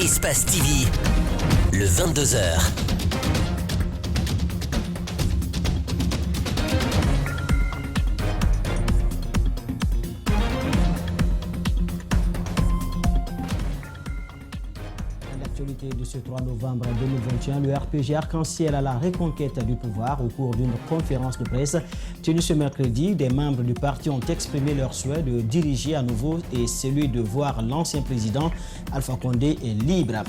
Espace TV, le 22h. L'actualité de ce 3 novembre 2021, le RPG Arc-en-Ciel à la reconquête du pouvoir au cours d'une conférence de presse tenue ce mercredi. Des membres du parti ont exprimé leur souhait de diriger à nouveau et celui de voir l'ancien président Alpha Condé libre.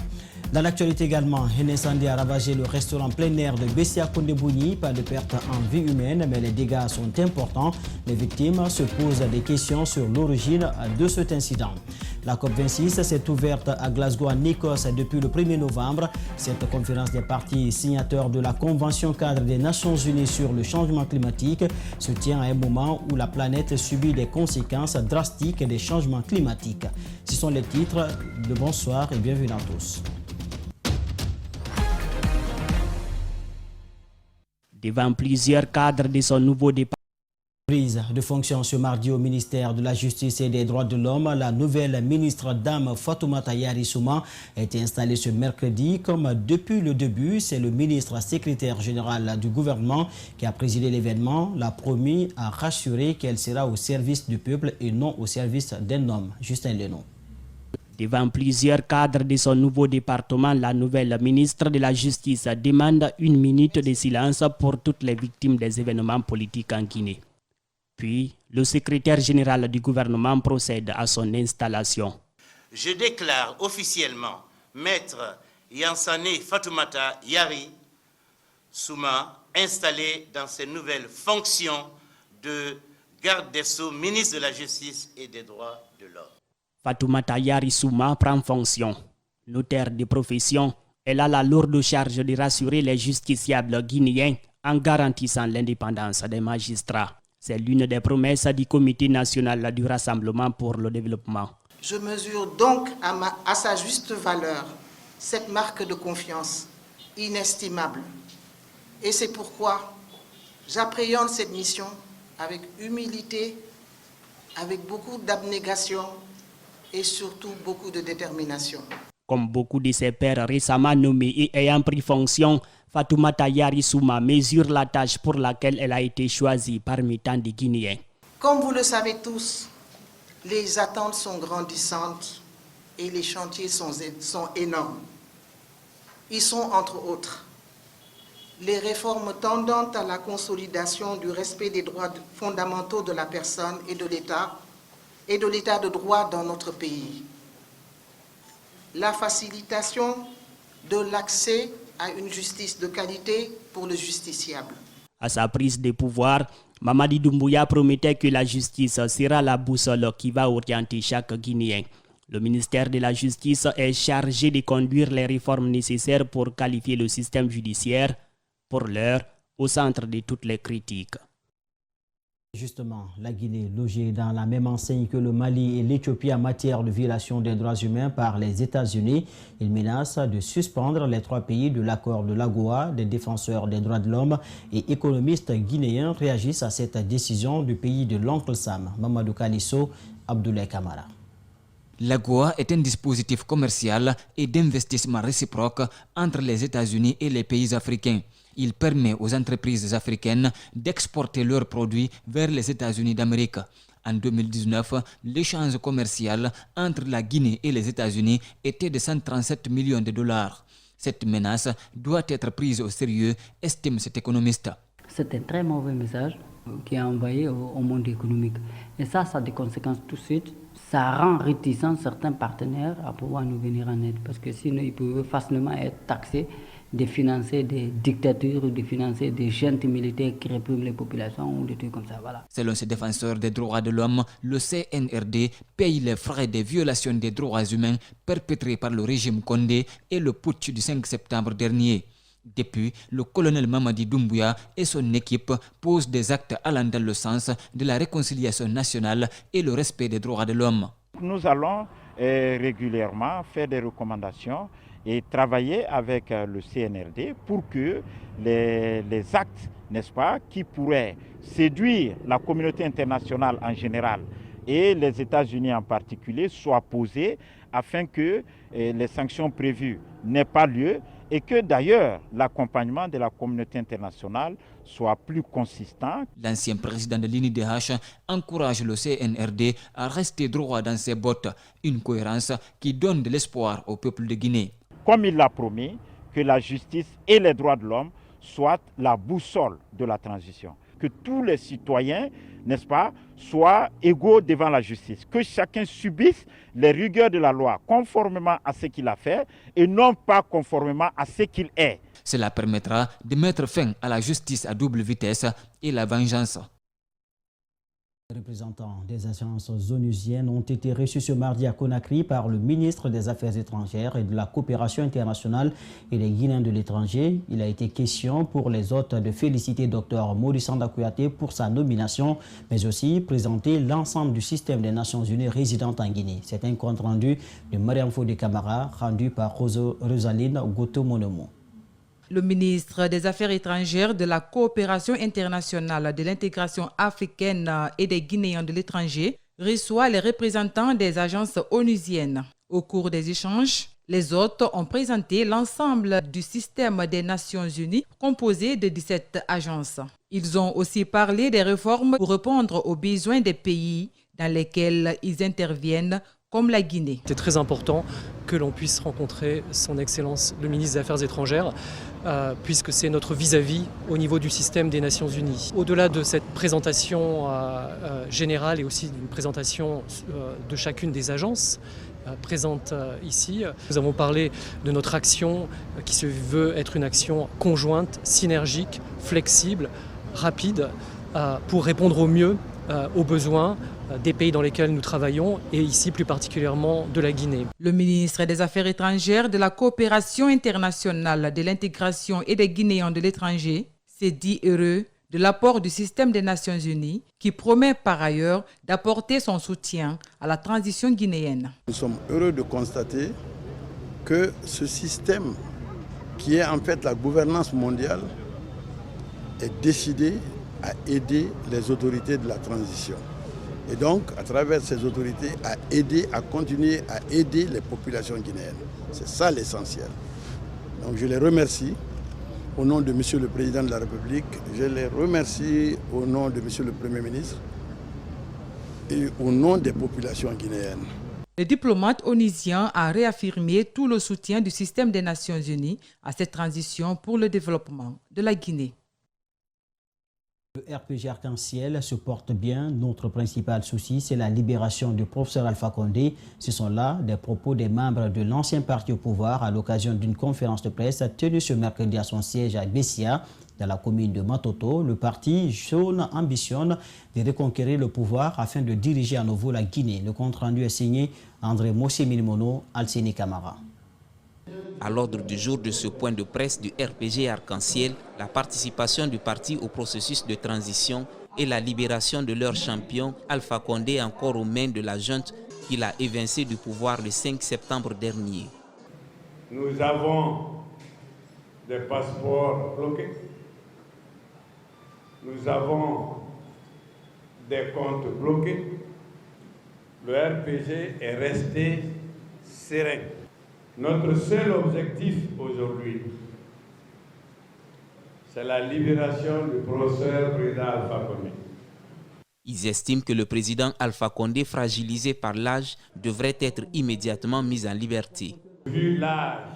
Dans l'actualité également, un incendie a ravagé le restaurant plein air de Bessia Kondebouni. Pas de perte en vie humaine, mais les dégâts sont importants. Les victimes se posent des questions sur l'origine de cet incident. La COP26 s'est ouverte à Glasgow, en Écosse, depuis le 1er novembre. Cette conférence des partis signataires de la Convention cadre des Nations Unies sur le changement climatique se tient à un moment où la planète subit des conséquences drastiques des changements climatiques. Ce sont les titres de bonsoir et bienvenue à tous. Devant plusieurs cadres de son nouveau département. Prise de fonction ce mardi au ministère de la Justice et des Droits de l'Homme, la nouvelle ministre Dame Fatoumata Yari Souma a été installée ce mercredi. Comme depuis le début, c'est le ministre secrétaire général du gouvernement qui a présidé l'événement, l'a promis à rassurer qu'elle sera au service du peuple et non au service d'un homme. Justin Lenon. Devant plusieurs cadres de son nouveau département, la nouvelle ministre de la Justice demande 1 minute de silence pour toutes les victimes des événements politiques en Guinée. Puis, le secrétaire général du gouvernement procède à son installation. Je déclare officiellement Maître Yansane Fatoumata Yari Souma installé dans ses nouvelles fonctions de garde des Sceaux, ministre de la Justice et des Droits de l'Homme. Fatoumata Yari Souma prend fonction. Notaire de profession, elle a la lourde charge de rassurer les justiciables guinéens en garantissant l'indépendance des magistrats. C'est l'une des promesses du Comité national du Rassemblement pour le développement. Je mesure donc à sa juste valeur cette marque de confiance inestimable. Et c'est pourquoi j'appréhende cette mission avec humilité, avec beaucoup d'abnégation et surtout beaucoup de détermination. Comme beaucoup de ses pairs récemment nommés et ayant pris fonction, Fatoumata Yari Souma mesure la tâche pour laquelle elle a été choisie parmi tant de Guinéens. Comme vous le savez tous, les attentes sont grandissantes et les chantiers sont énormes. Ils sont entre autres les réformes tendant à la consolidation du respect des droits fondamentaux de la personne et de l'État de droit dans notre pays. La facilitation de l'accès à une justice de qualité pour le justiciable. À sa prise de pouvoir, Mamadi Doumbouya promettait que la justice sera la boussole qui va orienter chaque Guinéen. Le ministère de la Justice est chargé de conduire les réformes nécessaires pour qualifier le système judiciaire, pour l'heure, au centre de toutes les critiques. Justement, la Guinée, logée dans la même enseigne que le Mali et l'Éthiopie en matière de violation des droits humains par les États-Unis, il menace de suspendre les 3 pays de l'accord de l'AGOA. Des défenseurs des droits de l'homme et économistes guinéens réagissent à cette décision du pays de l'oncle Sam. Mamadou Kalisso, Abdoulaye Kamara. L'AGOA est un dispositif commercial et d'investissement réciproque entre les États-Unis et les pays africains. Il permet aux entreprises africaines d'exporter leurs produits vers les États-Unis d'Amérique. En 2019, l'échange commercial entre la Guinée et les États-Unis était de 137 millions de dollars. Cette menace doit être prise au sérieux, estime cet économiste. C'est un très mauvais message qui est envoyé au monde économique. Et ça a des conséquences tout de suite. Ça rend réticents certains partenaires à pouvoir nous venir en aide. Parce que sinon, ils peuvent facilement être taxés de financer des dictatures ou de financer des juntes militaires qui répriment les populations ou des trucs comme ça. Voilà. Selon ces défenseurs des droits de l'homme, le CNRD paye les frais des violations des droits humains perpétrées par le régime Condé et le putsch du 5 septembre dernier. Depuis, le colonel Mamadi Doumbouya et son équipe posent des actes allant dans le sens de la réconciliation nationale et le respect des droits de l'homme. Nous allons régulièrement faire des recommandations et travailler avec le CNRD pour que les actes, n'est-ce pas, qui pourraient séduire la communauté internationale en général et les États-Unis en particulier soient posés afin que les sanctions prévues n'aient pas lieu et que d'ailleurs l'accompagnement de la communauté internationale soit plus consistant. L'ancien président de l'INIDH encourage le CNRD à rester droit dans ses bottes, une cohérence qui donne de l'espoir au peuple de Guinée. Comme il l'a promis, que la justice et les droits de l'homme soient la boussole de la transition. Que tous les citoyens, n'est-ce pas, soient égaux devant la justice. Que chacun subisse les rigueurs de la loi conformément à ce qu'il a fait et non pas conformément à ce qu'il est. Cela permettra de mettre fin à la justice à double vitesse et la vengeance. Les représentants des agences onusiennes ont été reçus ce mardi à Conakry par le ministre des Affaires étrangères et de la coopération internationale et les Guinéens de l'étranger. Il a été question pour les hôtes de féliciter Dr Maurice Sanda Kouyaté pour sa nomination, mais aussi présenter l'ensemble du système des Nations Unies résidant en Guinée. C'est un compte rendu de Mariam Fodé Camara, rendu par Rosaline Goto-Monomo. Le ministre des Affaires étrangères, de la coopération internationale, de l'intégration africaine et des Guinéens de l'étranger reçoit les représentants des agences onusiennes. Au cours des échanges, les hôtes ont présenté l'ensemble du système des Nations Unies composé de 17 agences. Ils ont aussi parlé des réformes pour répondre aux besoins des pays dans lesquels ils interviennent, comme la Guinée. C'est très important que l'on puisse rencontrer son Excellence le ministre des Affaires étrangères, puisque c'est notre vis-à-vis au niveau du système des Nations Unies. Au-delà de cette présentation générale et aussi d'une présentation de chacune des agences présentes ici, nous avons parlé de notre action qui se veut être une action conjointe, synergique, flexible, rapide, pour répondre au mieux aux besoins des pays dans lesquels nous travaillons et ici plus particulièrement de la Guinée. Le ministre des Affaires étrangères, de la coopération internationale, de l'intégration et des Guinéens de l'étranger s'est dit heureux de l'apport du système des Nations Unies qui promet par ailleurs d'apporter son soutien à la transition guinéenne. Nous sommes heureux de constater que ce système qui est en fait la gouvernance mondiale est décidé à aider les autorités de la transition. Et donc, à travers ces autorités, à continuer à aider les populations guinéennes. C'est ça l'essentiel. Donc je les remercie au nom de Monsieur le Président de la République, je les remercie au nom de Monsieur le Premier ministre et au nom des populations guinéennes. Le diplomate onusien a réaffirmé tout le soutien du système des Nations Unies à cette transition pour le développement de la Guinée. Le RPG Arc-en-Ciel se porte bien. Notre principal souci, c'est la libération du professeur Alpha Condé. Ce sont là des propos des membres de l'ancien parti au pouvoir à l'occasion d'une conférence de presse tenue ce mercredi à son siège à Bessia, dans la commune de Matoto. Le parti jaune ambitionne de reconquérir le pouvoir afin de diriger à nouveau la Guinée. Le compte rendu est signé André Mossi-Milmono, Alcini Camara. À l'ordre du jour de ce point de presse du RPG Arc-en-Ciel, la participation du parti au processus de transition et la libération de leur champion, Alpha Condé, encore aux mains de la junte qui l'a évincé du pouvoir le 5 septembre dernier. Nous avons des passeports bloqués, nous avons des comptes bloqués, le RPG est resté serein. Notre seul objectif aujourd'hui, c'est la libération du professeur président Alpha Condé. Ils estiment que le président Alpha Condé, fragilisé par l'âge, devrait être immédiatement mis en liberté. Vu l'âge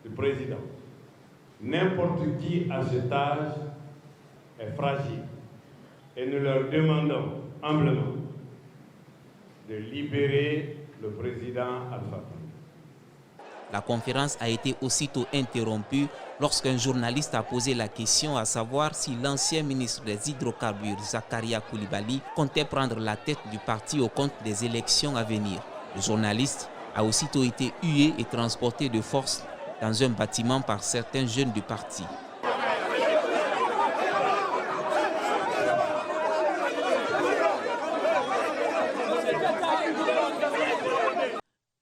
du président, n'importe qui à cet âge est fragile. Et nous leur demandons humblement de libérer le président Alpha Condé. La conférence a été aussitôt interrompue lorsqu'un journaliste a posé la question à savoir si l'ancien ministre des Hydrocarbures, Zakaria Koulibaly, comptait prendre la tête du parti au compte des élections à venir. Le journaliste a aussitôt été hué et transporté de force dans un bâtiment par certains jeunes du parti.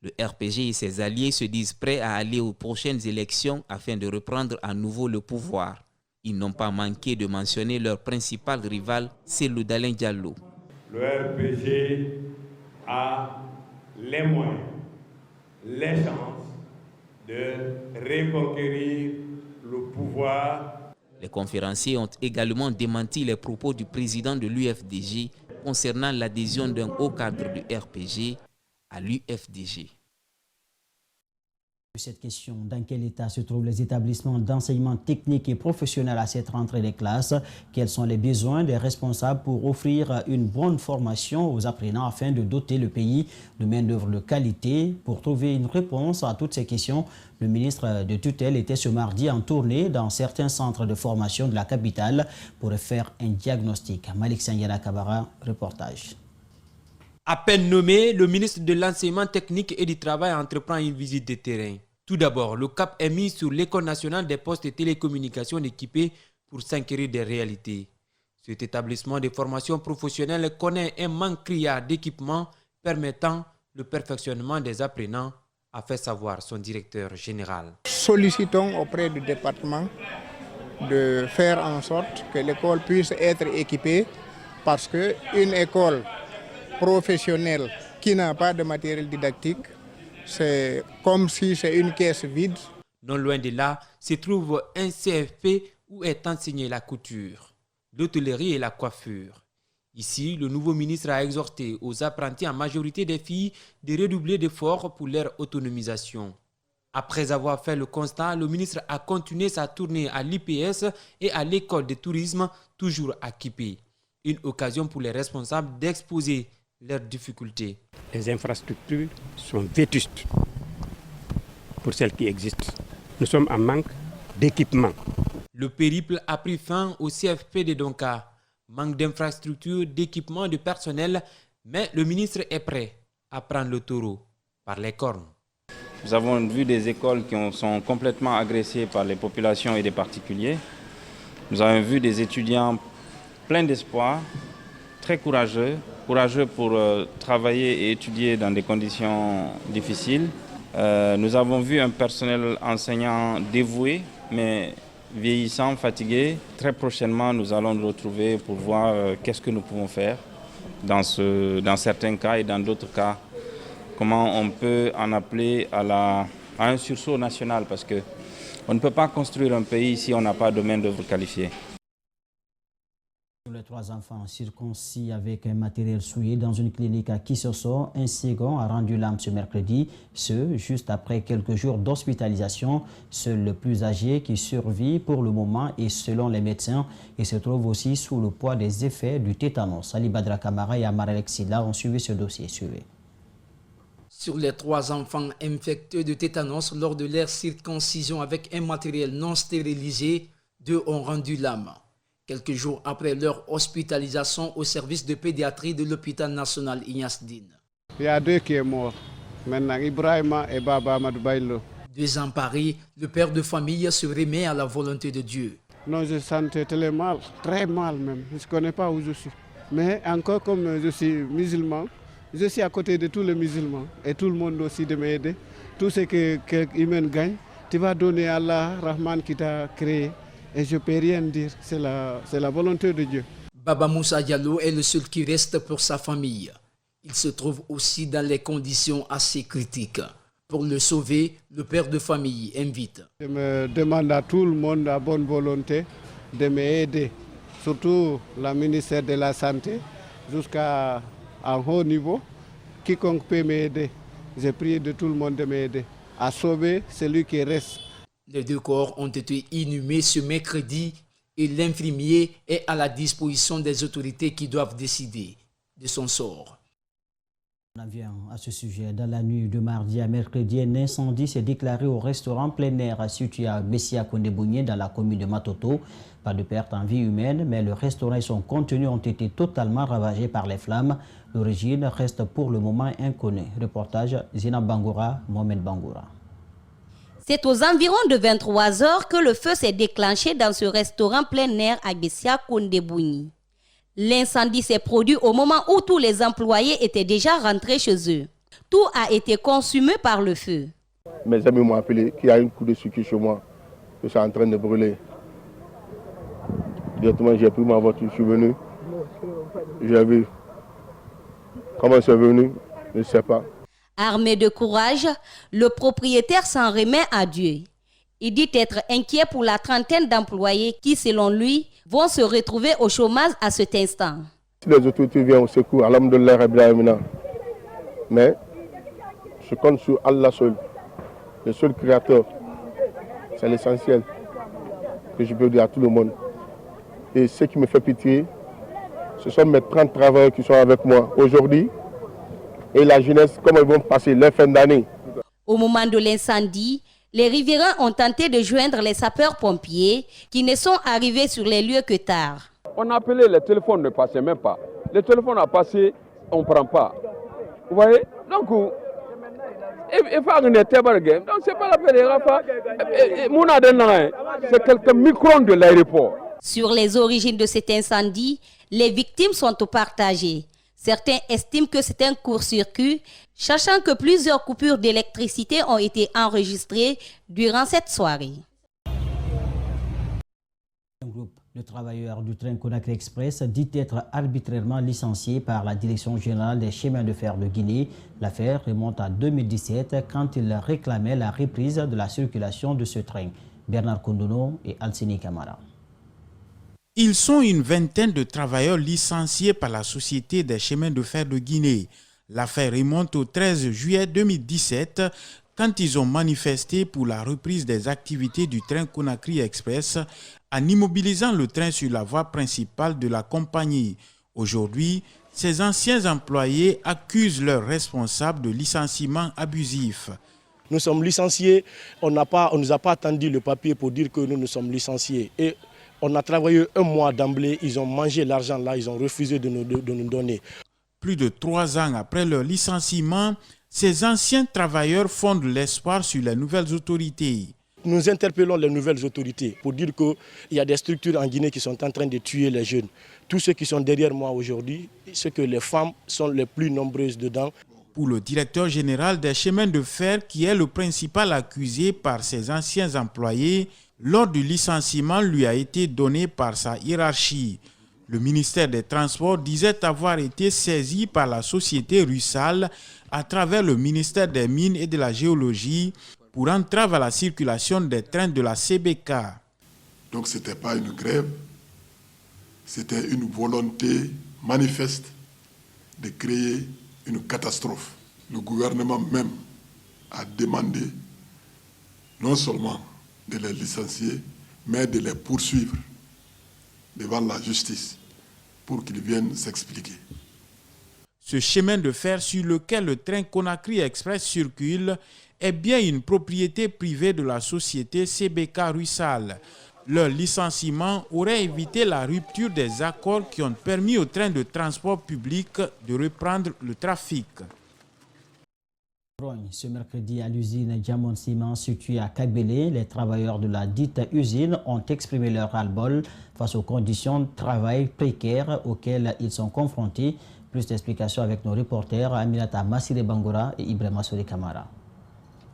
Le RPG et ses alliés se disent prêts à aller aux prochaines élections afin de reprendre à nouveau le pouvoir. Ils n'ont pas manqué de mentionner leur principal rival, Cellou Dalein Diallo. Le RPG a les moyens les chances de reconquérir le pouvoir. Les conférenciers ont également démenti les propos du président de l'UFDG concernant l'adhésion d'un haut cadre du RPG à l'UFDG. Cette question, dans quel état se trouvent les établissements d'enseignement technique et professionnel à cette rentrée des classes? Quels sont les besoins des responsables pour offrir une bonne formation aux apprenants afin de doter le pays de main-d'œuvre de qualité? Pour trouver une réponse à toutes ces questions, le ministre de tutelle était ce mardi en tournée dans certains centres de formation de la capitale pour faire un diagnostic. Malik Sanyana Kabara, reportage. À peine nommé, le ministre de l'Enseignement technique et du Travail entreprend une visite de terrain. Tout d'abord, le cap est mis sur l'École nationale des postes et télécommunications équipée pour s'inquiéter des réalités. Cet établissement de formation professionnelle connaît un manque criard d'équipements permettant le perfectionnement des apprenants, a fait savoir son directeur général. Sollicitons auprès du département de faire en sorte que l'école puisse être équipée parce qu'une école professionnelle qui n'a pas de matériel didactique, c'est comme si c'est une caisse vide. Non loin de là se trouve un CFP où est enseignée la couture, l'hôtellerie et la coiffure. Ici, le nouveau ministre a exhorté aux apprentis, en majorité des filles, de redoubler d'efforts pour leur autonomisation. Après avoir fait le constat, le ministre a continué sa tournée à l'IPS et à l'école de tourisme, toujours à Kipé. Une occasion pour les responsables d'exposer leurs difficultés. Les infrastructures sont vétustes pour celles qui existent. Nous sommes en manque d'équipement. Le périple a pris fin au CFP de Donka. Manque d'infrastructures, d'équipement, de personnel, mais le ministre est prêt à prendre le taureau par les cornes. Nous avons vu des écoles qui sont complètement agressées par les populations et des particuliers. Nous avons vu des étudiants pleins d'espoir, très courageux pour travailler et étudier dans des conditions difficiles. Nous avons vu un personnel enseignant dévoué, mais vieillissant, fatigué. Très prochainement, nous allons nous retrouver pour voir qu'est-ce que nous pouvons faire dans certains cas et dans d'autres cas. Comment on peut en appeler à un sursaut national, parce qu'on ne peut pas construire un pays si on n'a pas de main-d'œuvre qualifiée. Les 3 enfants circoncis avec un matériel souillé dans une clinique à Kissoso, un second a rendu l'âme ce mercredi, juste après quelques jours d'hospitalisation. Seul le plus âgé qui survit pour le moment et selon les médecins, il se trouve aussi sous le poids des effets du tétanos. Ali Badra Kamara et Amar Alexila ont suivi ce dossier. Suivez. Sur les 3 enfants infectés de tétanos lors de leur circoncision avec un matériel non stérilisé, 2 ont rendu l'âme. Quelques jours après leur hospitalisation au service de pédiatrie de l'hôpital national Ignace Dine. Il y a 2 qui sont morts. Maintenant, Ibrahima et Baba Madoubaïlo. Désemparé, le père de famille se remet à la volonté de Dieu. Non, je sentais très mal même. Je ne connais pas où je suis. Mais encore comme je suis musulman, je suis à côté de tous les musulmans et tout le monde aussi de m'aider. Tout ce que humain gagne, tu vas donner à Allah, Rahman qui t'a créé. Et je ne peux rien dire, c'est la volonté de Dieu. Baba Moussa Diallo est le seul qui reste pour sa famille. Il se trouve aussi dans les conditions assez critiques. Pour le sauver, le père de famille invite. Je me demande à tout le monde à bonne volonté de m'aider, surtout le ministère de la Santé, jusqu'à un haut niveau. Quiconque peut m'aider, je prie de tout le monde de m'aider à sauver celui qui reste. Les 2 corps ont été inhumés ce mercredi et l'infirmier est à la disposition des autorités qui doivent décider de son sort. On en vient à ce sujet. Dans la nuit de mardi à mercredi, un incendie s'est déclaré au restaurant plein air situé à Bessia Kondebounié dans la commune de Matoto. Pas de perte en vie humaine, mais le restaurant et son contenu ont été totalement ravagés par les flammes. L'origine reste pour le moment inconnue. Reportage Zina Bangoura, Mohamed Bangoura. C'est aux environs de 23 h que le feu s'est déclenché dans ce restaurant plein air à Bessia Kondebounié. L'incendie s'est produit au moment où tous les employés étaient déjà rentrés chez eux. Tout a été consumé par le feu. Mes amis m'ont appelé qu'il y a une coup de circuit chez moi, que c'est en train de brûler. Directement, j'ai pris ma voiture, je suis venu. J'ai vu. Comment c'est venu, je ne sais pas. Armé de courage, le propriétaire s'en remet à Dieu. Il dit être inquiet pour la trentaine d'employés qui, selon lui, vont se retrouver au chômage à cet instant. Si les autorités viennent au secours, alhamdoulilah rabbil alamina. Mais je compte sur Allah seul, le seul créateur. C'est l'essentiel que je peux dire à tout le monde. Et ce qui me fait pitié, ce sont mes 30 travailleurs qui sont avec moi aujourd'hui. Et la jeunesse, comment ils vont passer leur fin d'année. Au moment de l'incendie, les riverains ont tenté de joindre les sapeurs-pompiers qui ne sont arrivés sur les lieux que tard. On a appelé, les téléphones ne passaient même pas. Le téléphone a passé, on ne prend pas. Vous voyez? Donc, il faut que donc c'est pas la peine. C'est quelques microns de l'aéroport. Sur les origines de cet incendie, les victimes sont partagées. Certains estiment que c'est un court-circuit, sachant que plusieurs coupures d'électricité ont été enregistrées durant cette soirée. Un groupe de travailleurs du train Conakry Express dit être arbitrairement licencié par la Direction générale des chemins de fer de Guinée. L'affaire remonte à 2017 quand ils réclamaient la reprise de la circulation de ce train. Bernard Kondono et Alcini Camara. Ils sont une vingtaine de travailleurs licenciés par la Société des chemins de fer de Guinée. L'affaire remonte au 13 juillet 2017 quand ils ont manifesté pour la reprise des activités du train Conakry Express en immobilisant le train sur la voie principale de la compagnie. Aujourd'hui, ces anciens employés accusent leurs responsables de licenciement abusif. Nous sommes licenciés, on ne nous a pas attendu le papier pour dire que nous sommes licenciés. Et on a travaillé un mois d'emblée, ils ont mangé l'argent là, ils ont refusé de nous donner. Plus de 3 ans après leur licenciement, ces anciens travailleurs fondent l'espoir sur les nouvelles autorités. Nous interpellons les nouvelles autorités pour dire qu'il y a des structures en Guinée qui sont en train de tuer les jeunes. Tous ceux qui sont derrière moi aujourd'hui, c'est que les femmes sont les plus nombreuses dedans. Pour le directeur général des chemins de fer, qui est le principal accusé par ses anciens employés, l'ordre du licenciement lui a été donné par sa hiérarchie. Le ministère des Transports disait avoir été saisi par la société Russal à travers le ministère des Mines et de la Géologie pour entrave à la circulation des trains de la CBK. Donc ce n'était pas une grève, c'était une volonté manifeste de créer une catastrophe. Le gouvernement même a demandé non seulement de les licencier, mais de les poursuivre devant la justice pour qu'ils viennent s'expliquer. Ce chemin de fer sur lequel le train Conakry Express circule est bien une propriété privée de la société CBK Russal. Leur licenciement aurait évité la rupture des accords qui ont permis au train de transport public de reprendre le trafic. Ce mercredi, à l'usine Diamond Ciment située à Kagbélé, les travailleurs de la dite usine ont exprimé leur ras-le-bol face aux conditions de travail précaires auxquelles ils sont confrontés. Plus d'explications avec nos reporters Aminata Massire Bangora et Ibrahima Sori Kamara.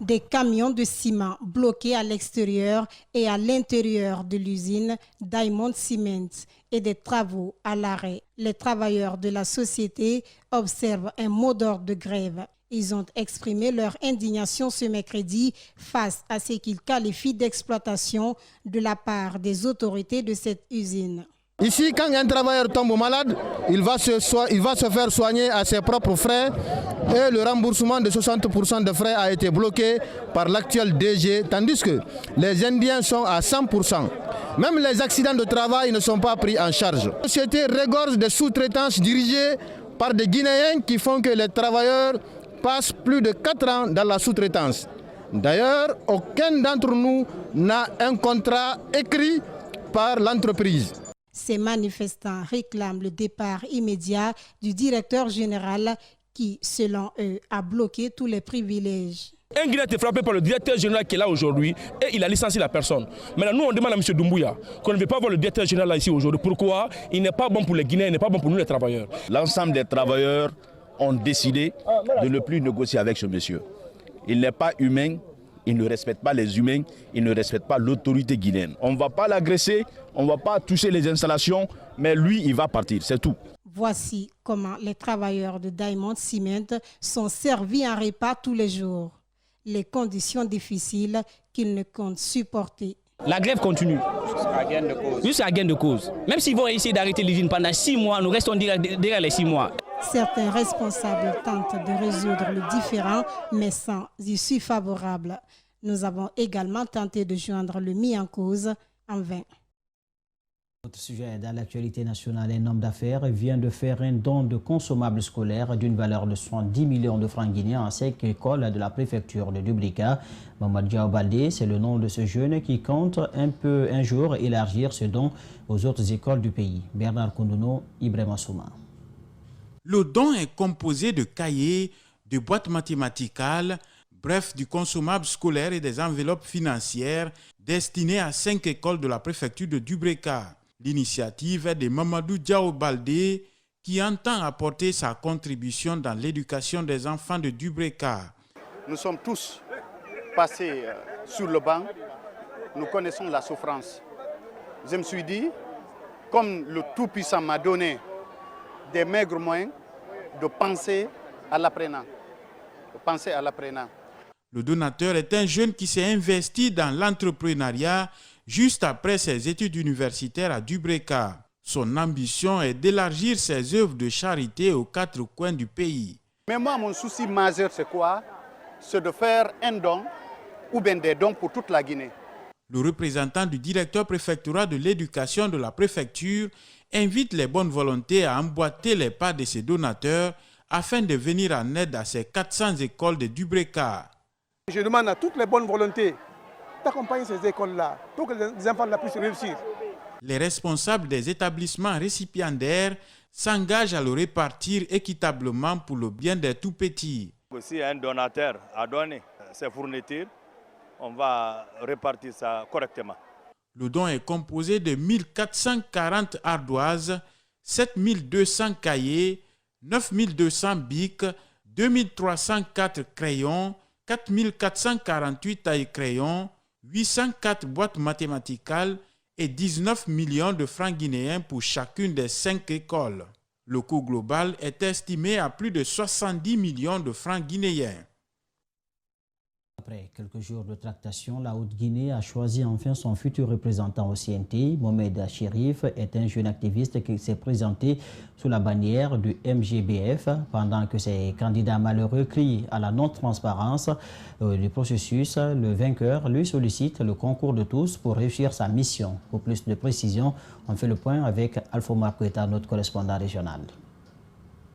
Des camions de ciment bloqués à l'extérieur et à l'intérieur de l'usine Diamond Cement et des travaux à l'arrêt. Les travailleurs de la société observent un mot d'ordre de grève. Ils ont exprimé leur indignation ce mercredi face à ce qu'ils qualifient d'exploitation de la part des autorités de cette usine. Ici, quand un travailleur tombe malade, il va se faire soigner à ses propres frais et le remboursement de 60% de frais a été bloqué par l'actuel DG, tandis que les Indiens sont à 100%. Même les accidents de travail ne sont pas pris en charge. La société regorge de sous-traitances dirigées par des Guinéens qui font que les travailleurs passent plus de 4 ans dans la sous-traitance. D'ailleurs, aucun d'entre nous n'a un contrat écrit par l'entreprise. Ces manifestants réclament le départ immédiat du directeur général qui, selon eux, a bloqué tous les privilèges. Un Guinéen a été frappé par le directeur général qui est là aujourd'hui et il a licencié la personne. Maintenant, nous, on demande à M. Doumbouya qu'on ne veut pas voir le directeur général là ici aujourd'hui. Pourquoi? Il n'est pas bon pour les Guinéens, il n'est pas bon pour nous les travailleurs. L'ensemble des travailleurs ont décidé de ne plus négocier avec ce monsieur. Il n'est pas humain. Il ne respecte pas les humains, il ne respecte pas l'autorité guinéenne. On ne va pas l'agresser, on ne va pas toucher les installations, mais lui, il va partir, c'est tout. Voici comment les travailleurs de Diamond Cement sont servis en repas tous les jours. Les conditions difficiles qu'ils ne comptent supporter. La grève continue. Jusqu'à gain de cause. Même s'ils vont essayer d'arrêter l'usine pendant 6 mois, nous restons derrière les 6 mois. Certains responsables tentent de résoudre le différend, mais sans issue favorable. Nous avons également tenté de joindre le mis en cause en vain. Autre sujet dans l'actualité nationale, un homme d'affaires vient de faire un don de consommables scolaires d'une valeur de 70 millions de francs guinéens à 5 écoles de la préfecture de Dubrika. Mamadou Diaobaldé, c'est le nom de ce jeune qui compte un jour élargir ce don aux autres écoles du pays. Bernard Kondouno, Ibrahima Souma. Le don est composé de cahiers, de boîtes mathématicales, bref, du consommable scolaire et des enveloppes financières destinées à 5 écoles de la préfecture de Dubrika. L'initiative est de Mamadou Diaobaldé qui entend apporter sa contribution dans l'éducation des enfants de Dubrika. Nous sommes tous passés sur le banc, nous connaissons la souffrance. Je me suis dit, comme le Tout-Puissant m'a donné des maigres moyens, de penser à l'apprenant. Le donateur est un jeune qui s'est investi dans l'entrepreneuriat juste après ses études universitaires à Dubrika. Son ambition est d'élargir ses œuvres de charité aux 4 coins du pays. Mais moi, mon souci majeur, c'est quoi? C'est de faire un don ou bien des dons pour toute la Guinée. Le représentant du directeur préfectoral de l'éducation de la préfecture invite les bonnes volontés à emboîter les pas de ses donateurs afin de venir en aide à ces 400 écoles de Dubrika. Je demande à toutes les bonnes volontés d'accompagner ces écoles-là pour que les enfants puissent réussir. Les responsables des établissements récipiendaires s'engagent à le répartir équitablement pour le bien des tout-petits. Si un donateur a donné ses fournitures, on va répartir ça correctement. Le don est composé de 1440 ardoises, 7200 cahiers, 9200 bics, 2304 crayons, 4448 tailles-crayons, 804 boîtes mathématicales et 19 millions de francs guinéens pour chacune des 5 écoles. Le coût global est estimé à plus de 70 millions de francs guinéens. Après quelques jours de tractation, la Haute-Guinée a choisi enfin son futur représentant au CNT. Mohamed Chérif est un jeune activiste qui s'est présenté sous la bannière du MGBF pendant que ses candidats malheureux crient à la non-transparence du processus. Le vainqueur lui sollicite le concours de tous pour réussir sa mission. Pour plus de précision, on fait le point avec Alpha Marqueta, notre correspondant régional.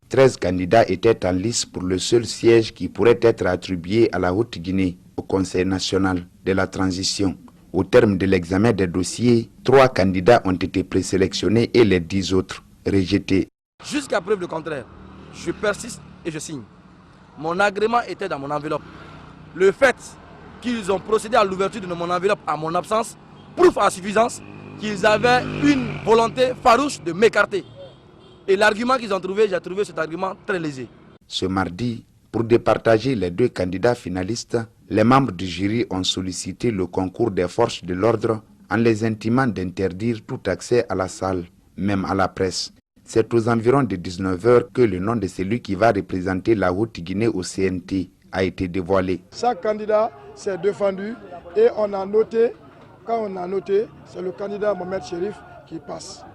13 candidats étaient en lice pour le seul siège qui pourrait être attribué à la Haute-Guinée au Conseil national de la transition. Au terme de l'examen des dossiers, 3 candidats ont été présélectionnés et les 10 autres rejetés. Jusqu'à preuve du contraire, je persiste et je signe. Mon agrément était dans mon enveloppe. Le fait qu'ils ont procédé à l'ouverture de mon enveloppe à mon absence prouve à suffisance qu'ils avaient une volonté farouche de m'écarter. Et l'argument qu'ils ont trouvé, j'ai trouvé cet argument très lésé. Ce mardi, pour départager les 2 candidats finalistes, les membres du jury ont sollicité le concours des forces de l'ordre en les intimant d'interdire tout accès à la salle, même à la presse. C'est aux environs de 19 h que le nom de celui qui va représenter la Haute-Guinée au CNT a été dévoilé. Chaque candidat s'est défendu et on a noté, quand on a noté, c'est le candidat Mohamed Chérif qui passe.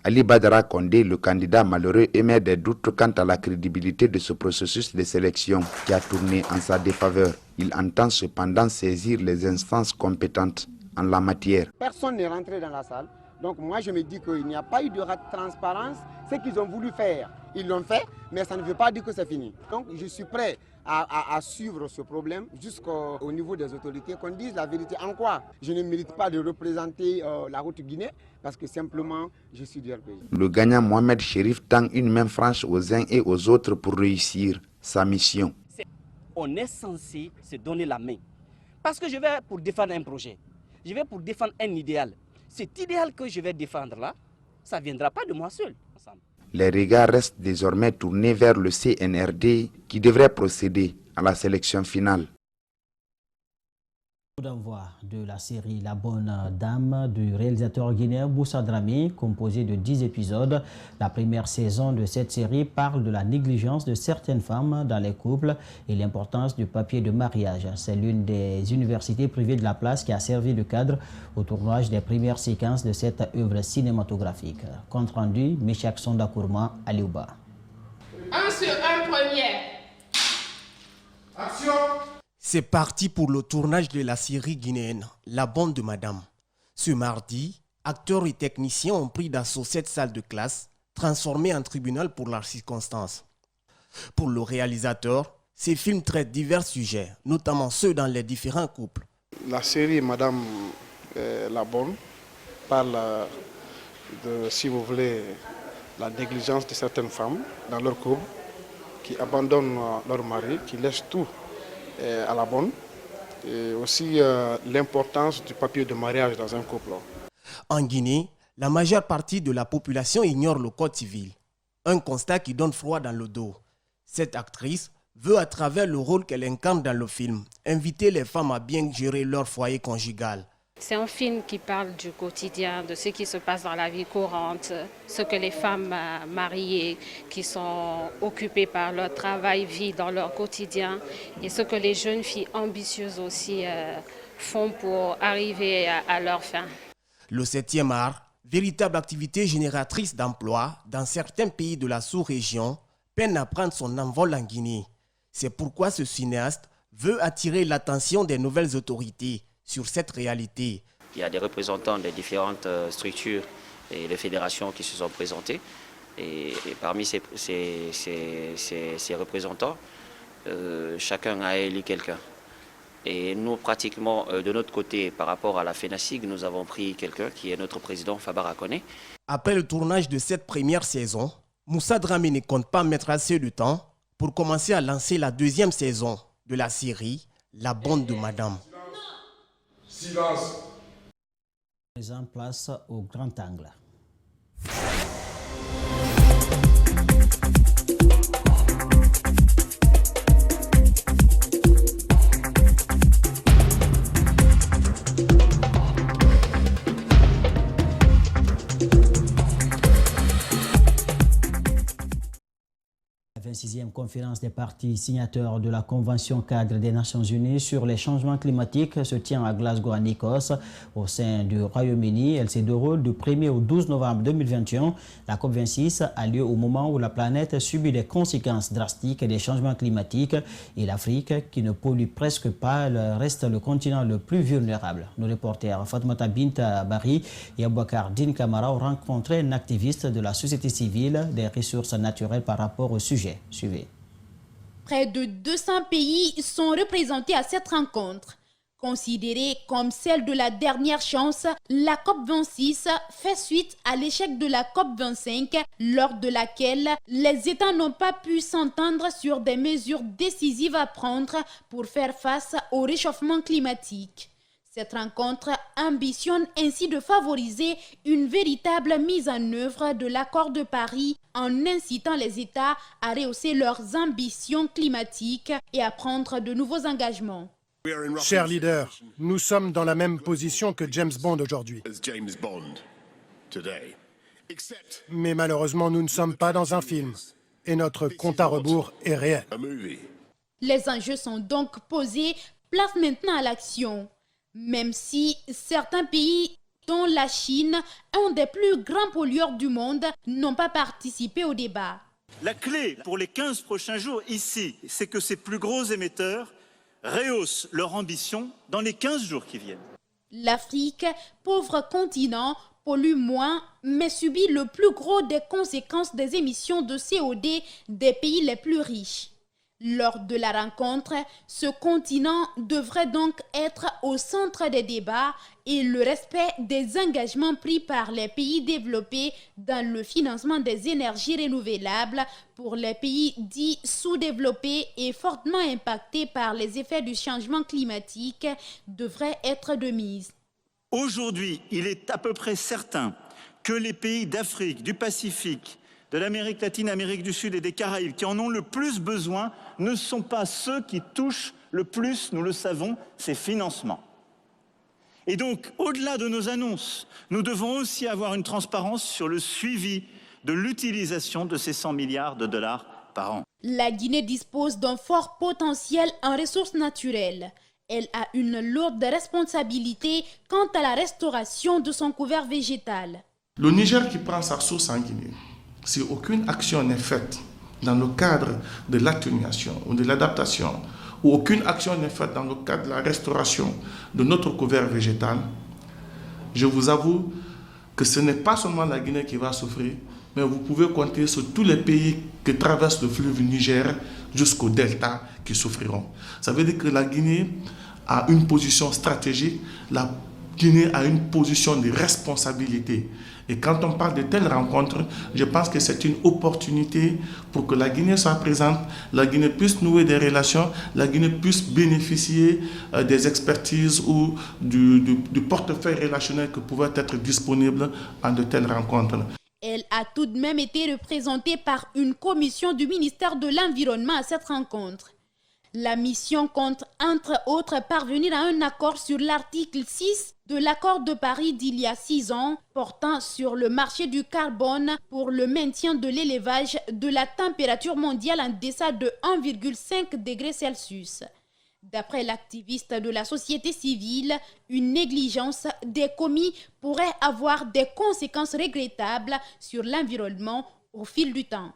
Ali Badara Kondé, le candidat malheureux, émet des doutes quant à la crédibilité de ce processus de sélection qui a tourné en sa défaveur. Il entend cependant saisir les instances compétentes en la matière. Personne n'est rentré dans la salle, donc moi je me dis qu'il n'y a pas eu de transparence. Ce qu'ils ont voulu faire, ils l'ont fait, mais ça ne veut pas dire que c'est fini. Donc je suis prêt à suivre ce problème jusqu'au niveau des autorités, qu'on dise la vérité. En quoi je ne mérite pas de représenter la Haute-Guinée, parce que simplement je suis du RPG. Le gagnant Mohamed Chérif tend une main franche aux uns et aux autres pour réussir sa mission. On est censé se donner la main, parce que je vais pour défendre un projet, je vais pour défendre un idéal. Cet idéal que je vais défendre là, ça ne viendra pas de moi seul. Les regards restent désormais tournés vers le CNRD qui devrait procéder à la sélection finale. Coup d'envoi de la série La Bonne Dame du réalisateur guinéen Moussa Dramé, composé de 10 épisodes. La première saison de cette série parle de la négligence de certaines femmes dans les couples et l'importance du papier de mariage. C'est l'une des universités privées de la place qui a servi de cadre au tournage des premières séquences de cette œuvre cinématographique. Compte rendu, Meshak Sondakourma, Aliouba. 1 sur 1 première. Action! C'est parti pour le tournage de la série guinéenne La Bonne de Madame. Ce mardi, acteurs et techniciens ont pris d'assaut cette salle de classe, transformée en tribunal pour la circonstance. Pour le réalisateur, ces films traitent divers sujets, notamment ceux dans les différents couples. La série Madame La Bonne parle de, si vous voulez, la négligence de certaines femmes dans leur couple, qui abandonnent leur mari, qui laissent tout à la bonne, et aussi l'importance du papier de mariage dans un couple. En Guinée, la majeure partie de la population ignore le code civil, un constat qui donne froid dans le dos. Cette actrice veut, à travers le rôle qu'elle incarne dans le film, inviter les femmes à bien gérer leur foyer conjugal. C'est un film qui parle du quotidien, de ce qui se passe dans la vie courante, ce que les femmes mariées qui sont occupées par leur travail vivent dans leur quotidien et ce que les jeunes filles ambitieuses aussi font pour arriver à leur fin. Le 7e art, véritable activité génératrice d'emplois dans certains pays de la sous-région, peine à prendre son envol en Guinée. C'est pourquoi ce cinéaste veut attirer l'attention des nouvelles autorités sur cette réalité. Il y a des représentants des différentes structures et les fédérations qui se sont présentés. Et parmi ces représentants, chacun a élu quelqu'un. Et nous, pratiquement, de notre côté, par rapport à la FENASIG, nous avons pris quelqu'un qui est notre président, Fabara Koné. Après le tournage de cette première saison, Moussa Dramé ne compte pas mettre assez de temps pour commencer à lancer la deuxième saison de la série La Bonne de Madame. Silence. Présent, place au grand angle. La 26e conférence des partis signataires de la Convention cadre des Nations Unies sur les changements climatiques se tient à Glasgow, en Écosse, au sein du Royaume-Uni. Elle se déroule du 1er au 12 novembre 2021. La COP26 a lieu au moment où la planète subit les conséquences drastiques des changements climatiques et l'Afrique, qui ne pollue presque pas, reste le continent le plus vulnérable. Nos reporters Fatoumata Binta Bari et Abouakar Din Kamara ont rencontré un activiste de la société civile des ressources naturelles par rapport au sujet. Suivez. Près de 200 pays sont représentés à cette rencontre. Considérée comme celle de la dernière chance, la COP26 fait suite à l'échec de la COP25, lors de laquelle les États n'ont pas pu s'entendre sur des mesures décisives à prendre pour faire face au réchauffement climatique. Cette rencontre ambitionne ainsi de favoriser une véritable mise en œuvre de l'accord de Paris en incitant les États à rehausser leurs ambitions climatiques et à prendre de nouveaux engagements. Chers leaders, nous sommes dans la même position que James Bond aujourd'hui. Mais malheureusement, nous ne sommes pas dans un film et notre compte à rebours est réel. Les enjeux sont donc posés, place maintenant à l'action. Même si certains pays, dont la Chine, un des plus grands pollueurs du monde, n'ont pas participé au débat. La clé pour les 15 prochains jours ici, c'est que ces plus gros émetteurs rehaussent leur ambition dans les 15 jours qui viennent. L'Afrique, pauvre continent, pollue moins, mais subit le plus gros des conséquences des émissions de CO2 des pays les plus riches. Lors de la rencontre, ce continent devrait donc être au centre des débats et le respect des engagements pris par les pays développés dans le financement des énergies renouvelables pour les pays dits sous-développés et fortement impactés par les effets du changement climatique devrait être de mise. Aujourd'hui, il est à peu près certain que les pays d'Afrique, du Pacifique, de l'Amérique latine, Amérique du Sud et des Caraïbes qui en ont le plus besoin ne sont pas ceux qui touchent le plus, nous le savons, ces financements. Et donc, au-delà de nos annonces, nous devons aussi avoir une transparence sur le suivi de l'utilisation de ces 100 milliards de dollars par an. La Guinée dispose d'un fort potentiel en ressources naturelles. Elle a une lourde responsabilité quant à la restauration de son couvert végétal. Le Niger qui prend sa source en Guinée, si aucune action n'est faite dans le cadre de l'atténuation ou de l'adaptation, ou aucune action n'est faite dans le cadre de la restauration de notre couvert végétal, je vous avoue que ce n'est pas seulement la Guinée qui va souffrir, mais vous pouvez compter sur tous les pays qui traversent le fleuve Niger jusqu'au delta qui souffriront. Ça veut dire que la Guinée a une position stratégique, la Guinée a une position de responsabilité. Et quand on parle de telles rencontres, je pense que c'est une opportunité pour que la Guinée soit présente, la Guinée puisse nouer des relations, la Guinée puisse bénéficier des expertises ou du portefeuille relationnel qui pouvait être disponible en de telles rencontres. Elle a tout de même été représentée par une commission du ministère de l'Environnement à cette rencontre. La mission compte, entre autres, parvenir à un accord sur l'article 6 de l'accord de Paris d'il y a 6 ans portant sur le marché du carbone pour le maintien de l'élevage de la température mondiale en deçà de 1,5 degrés Celsius. D'après l'activiste de la société civile, une négligence des commis pourrait avoir des conséquences regrettables sur l'environnement au fil du temps.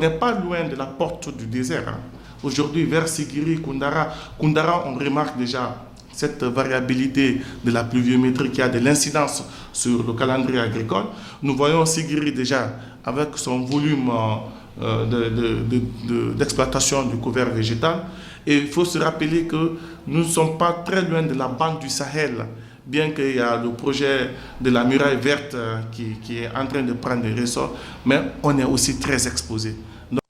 On n'est pas loin de la porte du désert. Aujourd'hui, vers Sigiri, Koundara, on remarque déjà cette variabilité de la pluviométrie qui a de l'incidence sur le calendrier agricole. Nous voyons Sigiri déjà avec son volume d'exploitation du couvert végétal. Et il faut se rappeler que nous ne sommes pas très loin de la bande du Sahel, bien qu'il y a le projet de la muraille verte qui est en train de prendre des ressorts, mais on est aussi très exposé.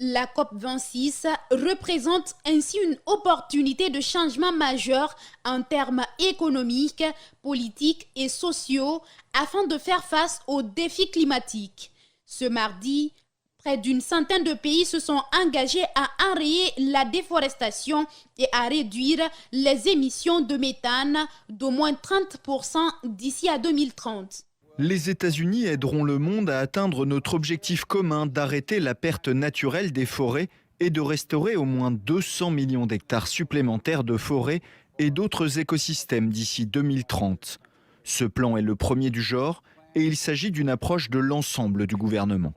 La COP26 représente ainsi une opportunité de changement majeur en termes économiques, politiques et sociaux afin de faire face aux défis climatiques. Ce mardi, près d'une centaine de pays se sont engagés à enrayer la déforestation et à réduire les émissions de méthane d'au moins 30% d'ici à 2030. Les États-Unis aideront le monde à atteindre notre objectif commun d'arrêter la perte naturelle des forêts et de restaurer au moins 200 millions d'hectares supplémentaires de forêts et d'autres écosystèmes d'ici 2030. Ce plan est le premier du genre et il s'agit d'une approche de l'ensemble du gouvernement.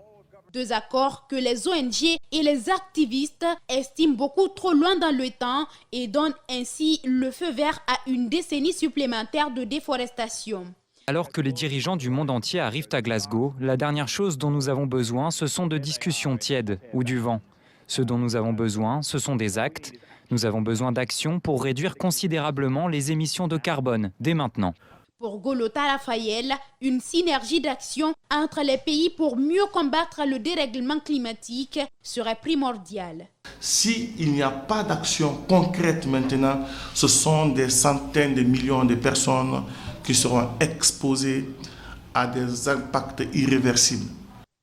Deux accords que les ONG et les activistes estiment beaucoup trop loin dans le temps et donnent ainsi le feu vert à une décennie supplémentaire de déforestation. Alors que les dirigeants du monde entier arrivent à Glasgow, la dernière chose dont nous avons besoin, ce sont de discussions tièdes ou du vent. Ce dont nous avons besoin, ce sont des actes. Nous avons besoin d'actions pour réduire considérablement les émissions de carbone dès maintenant. Pour Golota Raphaël, une synergie d'action entre les pays pour mieux combattre le dérèglement climatique serait primordiale. S'il n'y a pas d'action concrète maintenant, ce sont des centaines de millions de personnes qui seront exposées à des impacts irréversibles.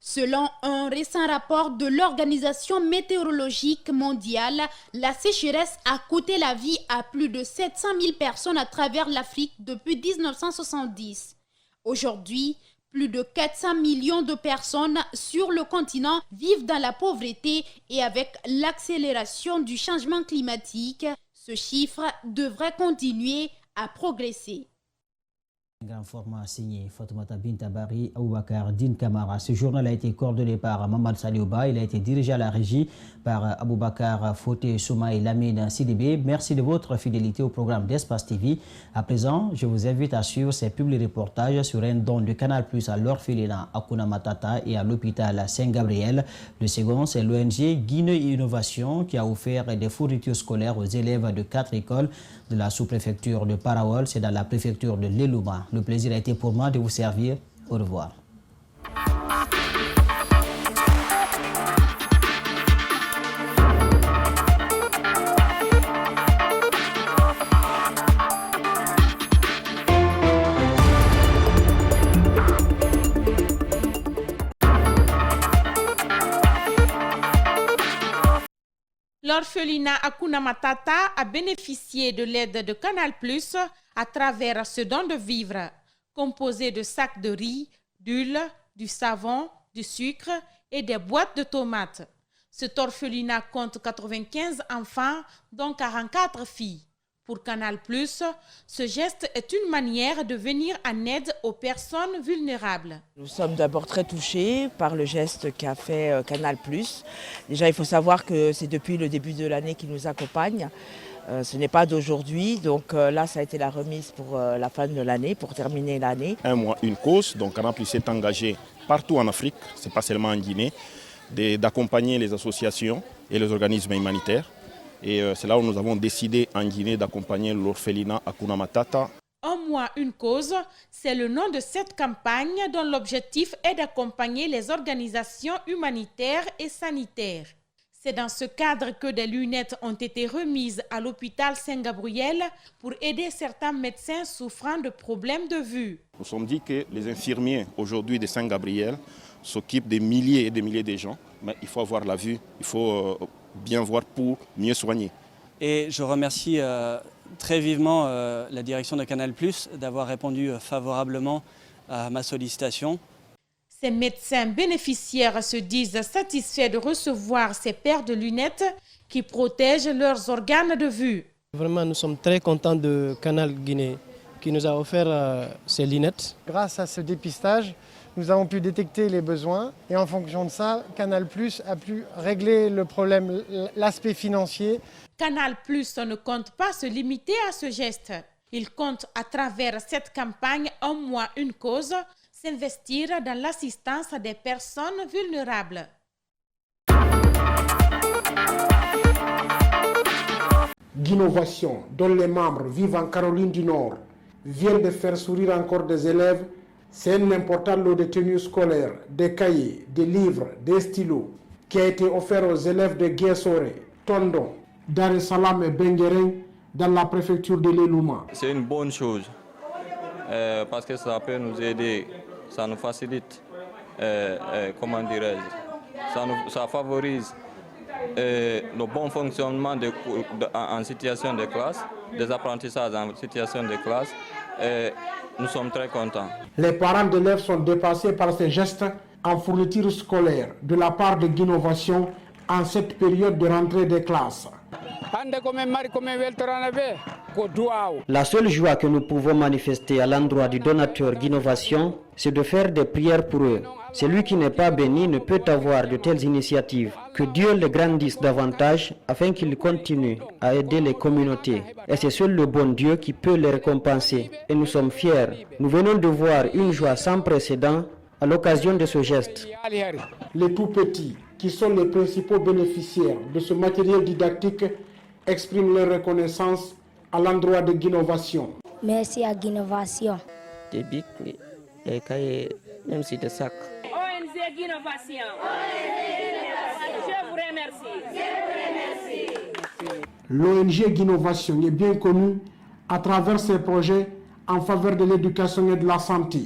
Selon un récent rapport de l'Organisation météorologique mondiale, la sécheresse a coûté la vie à plus de 700 000 personnes à travers l'Afrique depuis 1970. Aujourd'hui, plus de 400 millions de personnes sur le continent vivent dans la pauvreté et avec l'accélération du changement climatique, ce chiffre devrait continuer à progresser. Grand format signé Fatoumata Bintabari, Aboubakar Din Kamara. Ce journal a été coordonné par Mamad Saliouba. Il a été dirigé à la régie par Aboubakar Foté Soumaï Lamine Sidibé. Merci de votre fidélité au programme d'Espace TV. À présent, je vous invite à suivre ces publics reportages sur un don de Canal Plus à l'orphelinat Akuna Matata et à l'hôpital Saint-Gabriel. Le second, c'est l'ONG Guinée Innovation qui a offert des fournitures scolaires aux élèves de 4 écoles de la sous-préfecture de Parawal. C'est dans la préfecture de Lelouma. Le plaisir a été pour moi de vous servir. Au revoir. L'orphelinat Hakuna Matata a bénéficié de l'aide de Canal+ à travers ce don de vivres, composé de sacs de riz, d'huile, du savon, du sucre et des boîtes de tomates. Cet orphelinat compte 95 enfants, dont 44 filles. Pour Canal+, ce geste est une manière de venir en aide aux personnes vulnérables. Nous sommes d'abord très touchés par le geste qu'a fait Canal+. Déjà, il faut savoir que c'est depuis le début de l'année qu'ils nous accompagnent. Ce n'est pas d'aujourd'hui, donc là, ça a été la remise pour la fin de l'année, pour terminer l'année. Un mois, une cause, donc Canal+ s'est engagé partout en Afrique, ce n'est pas seulement en Guinée, d'accompagner les associations et les organismes humanitaires. Et c'est là où nous avons décidé en Guinée d'accompagner l'orphelinat Hakuna Matata. Un mois, une cause, c'est le nom de cette campagne dont l'objectif est d'accompagner les organisations humanitaires et sanitaires. C'est dans ce cadre que des lunettes ont été remises à l'hôpital Saint-Gabriel pour aider certains médecins souffrant de problèmes de vue. Nous sommes dit que les infirmiers aujourd'hui de Saint-Gabriel s'occupent des milliers et des milliers de gens, mais il faut avoir la vue, il faut bien voir pour mieux soigner. Et je remercie très vivement la direction de Canal+ d'avoir répondu favorablement à ma sollicitation. Ces médecins bénéficiaires se disent satisfaits de recevoir ces paires de lunettes qui protègent leurs organes de vue. Vraiment, nous sommes très contents de Canal Guinée qui nous a offert ces lunettes. Grâce à ce dépistage, nous avons pu détecter les besoins et en fonction de ça, Canal+ a pu régler le problème, l'aspect financier. Canal+ ne compte pas se limiter à ce geste. Il compte à travers cette campagne Un mois, une cause, s'investir dans l'assistance des personnes vulnérables. D'innovation dont les membres vivent en Caroline du Nord viennent de faire sourire encore des élèves. C'est un important lot de tenues scolaires, des cahiers, des livres, des stylos qui a été offert aux élèves de Guessoré, Tondon, Dar es Salaam et Bengueren dans la préfecture de l'Elouma. C'est une bonne chose parce que ça peut nous aider, ça nous facilite, comment dirais-je, ça favorise le bon fonctionnement en situation de classe, des apprentissages en situation de classe. Nous sommes très contents. Les parents d'élèves sont dépassés par ces gestes en fourniture scolaire de la part de Guinnovation en cette période de rentrée des classes. La seule joie que nous pouvons manifester à l'endroit du donateur Guinnovation, c'est de faire des prières pour eux. Celui qui n'est pas béni ne peut avoir de telles initiatives. Que Dieu les grandisse davantage afin qu'ils continuent à aider les communautés. Et c'est seul le bon Dieu qui peut les récompenser. Et nous sommes fiers. Nous venons de voir une joie sans précédent à l'occasion de ce geste. Les tout-petits, qui sont les principaux bénéficiaires de ce matériel didactique, expriment leur reconnaissance à l'endroit de Guinnovation. Merci à Guinnovation. Des bics, des cahiers, même si des sacs. ONG Guinnovation. Je vous remercie. L'ONG Guinnovation est bien connue à travers ses projets en faveur de l'éducation et de la santé.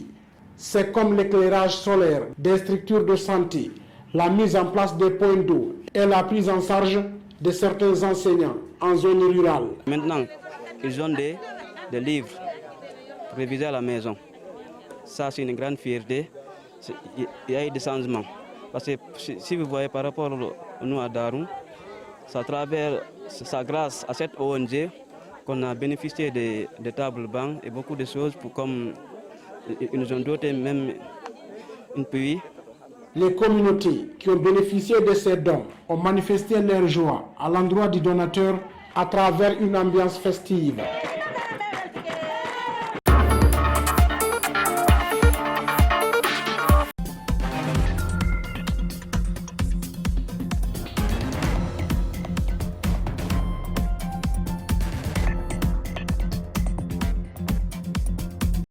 C'est comme l'éclairage solaire des structures de santé, la mise en place des points d'eau et la prise en charge de certains enseignants en zone rurale. Maintenant, ils ont des livres pour réviser à la maison. Ça, c'est une grande fierté. Il y a eu des changements. Parce que si vous voyez par rapport à nous à Darou, c'est grâce à cette ONG qu'on a bénéficié de tables bancs et beaucoup de choses comme ils nous ont doté même un pays. Les communautés qui ont bénéficié de ces dons ont manifesté leur joie à l'endroit du donateur à travers une ambiance festive.